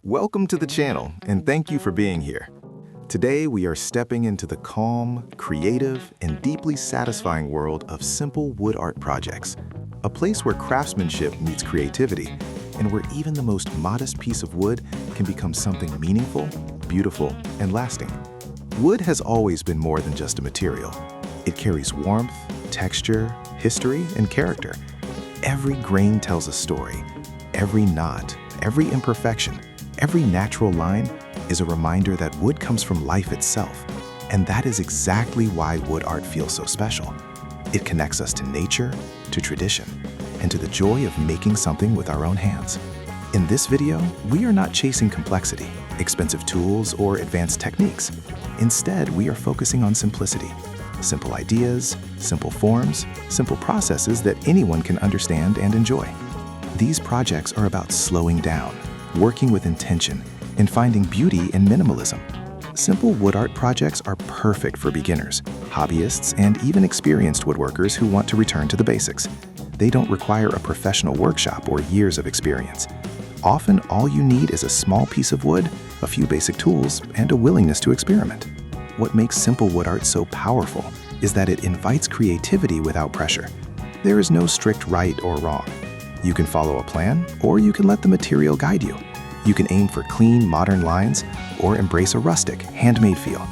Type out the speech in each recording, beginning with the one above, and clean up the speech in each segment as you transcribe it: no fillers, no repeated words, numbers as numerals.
Welcome to the channel, and thank you for being here. Today, we are stepping into the calm, creative, and deeply satisfying world of simple wood art projects, a place where craftsmanship meets creativity, and where even the most modest piece of wood can become something meaningful, beautiful, and lasting. Wood has always been more than just a material. It carries warmth, texture, history, and character. Every grain tells a story. Every knot, every imperfection, every natural line is a reminder that wood comes from life itself. And that is exactly why wood art feels so special. It connects us to nature, to tradition, and to the joy of making something with our own hands. In this video, we are not chasing complexity, expensive tools, or advanced techniques. Instead, we are focusing on simplicity. Simple ideas, simple forms, simple processes that anyone can understand and enjoy. These projects are about slowing down, working with intention, and finding beauty in minimalism. Simple wood art projects are perfect for beginners, hobbyists, and even experienced woodworkers who want to return to the basics. They don't require a professional workshop or years of experience. Often, all you need is a small piece of wood, a few basic tools, and a willingness to experiment. What makes simple wood art so powerful is that it invites creativity without pressure. There is no strict right or wrong. You can follow a plan, or you can let the material guide you. You can aim for clean, modern lines, or embrace a rustic, handmade feel.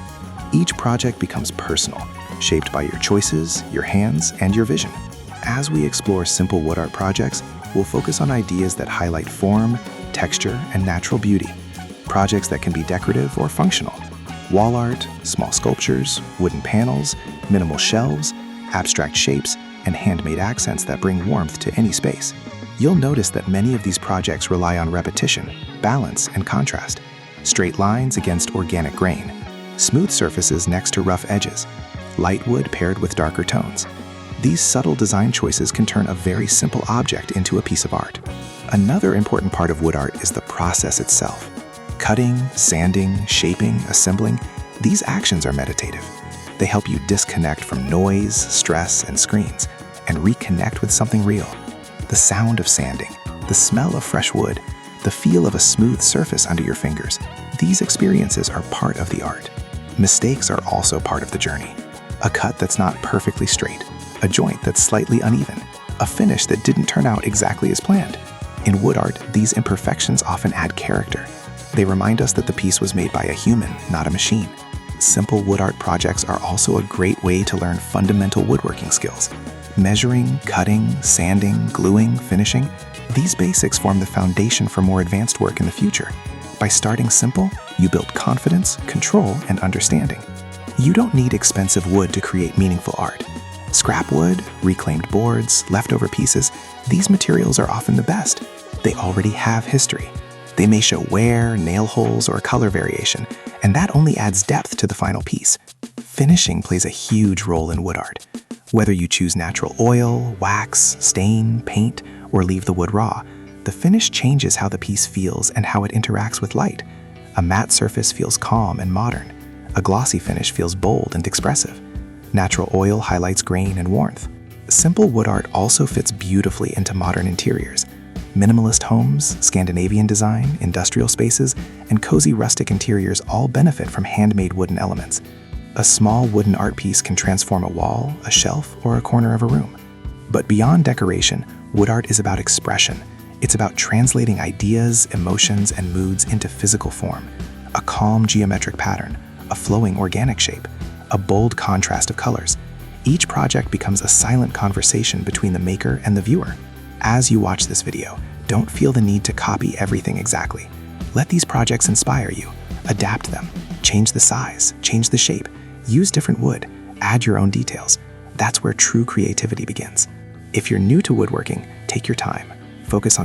Each project becomes personal, shaped by your choices, your hands, and your vision. As we explore simple wood art projects, we'll focus on ideas that highlight form, texture, and natural beauty. Projects that can be decorative or functional. Wall art, small sculptures, wooden panels, minimal shelves, abstract shapes, and handmade accents that bring warmth to any space. You'll notice that many of these projects rely on repetition, balance, and contrast. Straight lines against organic grain, smooth surfaces next to rough edges, light wood paired with darker tones. These subtle design choices can turn a very simple object into a piece of art. Another important part of wood art is the process itself. Cutting, sanding, shaping, assembling, these actions are meditative. They help you disconnect from noise, stress, and screens, and reconnect with something real. The sound of sanding, the smell of fresh wood, the feel of a smooth surface under your fingers, these experiences are part of the art. Mistakes are also part of the journey. A cut that's not perfectly straight, a joint that's slightly uneven, a finish that didn't turn out exactly as planned. In wood art, these imperfections often add character. They remind us that the piece was made by a human, not a machine. Simple wood art projects are also a great way to learn fundamental woodworking skills. Measuring, cutting, sanding, gluing, finishing, these basics form the foundation for more advanced work in the future. By starting simple, you build confidence, control, and understanding. You don't need expensive wood to create meaningful art. Scrap wood, reclaimed boards, leftover pieces, these materials are often the best. They already have history. They may show wear, nail holes, or color variation, and that only adds depth to the final piece. Finishing plays a huge role in wood art. Whether you choose natural oil, wax, stain, paint, or leave the wood raw, the finish changes how the piece feels and how it interacts with light. A matte surface feels calm and modern. A glossy finish feels bold and expressive. Natural oil highlights grain and warmth. Simple wood art also fits beautifully into modern interiors. Minimalist homes, Scandinavian design, industrial spaces, and cozy rustic interiors all benefit from handmade wooden elements. A small wooden art piece can transform a wall, a shelf, or a corner of a room. But beyond decoration, wood art is about expression. It's about translating ideas, emotions, and moods into physical form. A calm geometric pattern, a flowing organic shape, a bold contrast of colors. Each project becomes a silent conversation between the maker and the viewer. As you watch this video, don't feel the need to copy everything exactly. Let these projects inspire you. Adapt them. Change the size, change the shape. Use different wood, add your own details. That's where true creativity begins. If you're new to woodworking, take your time. Focus on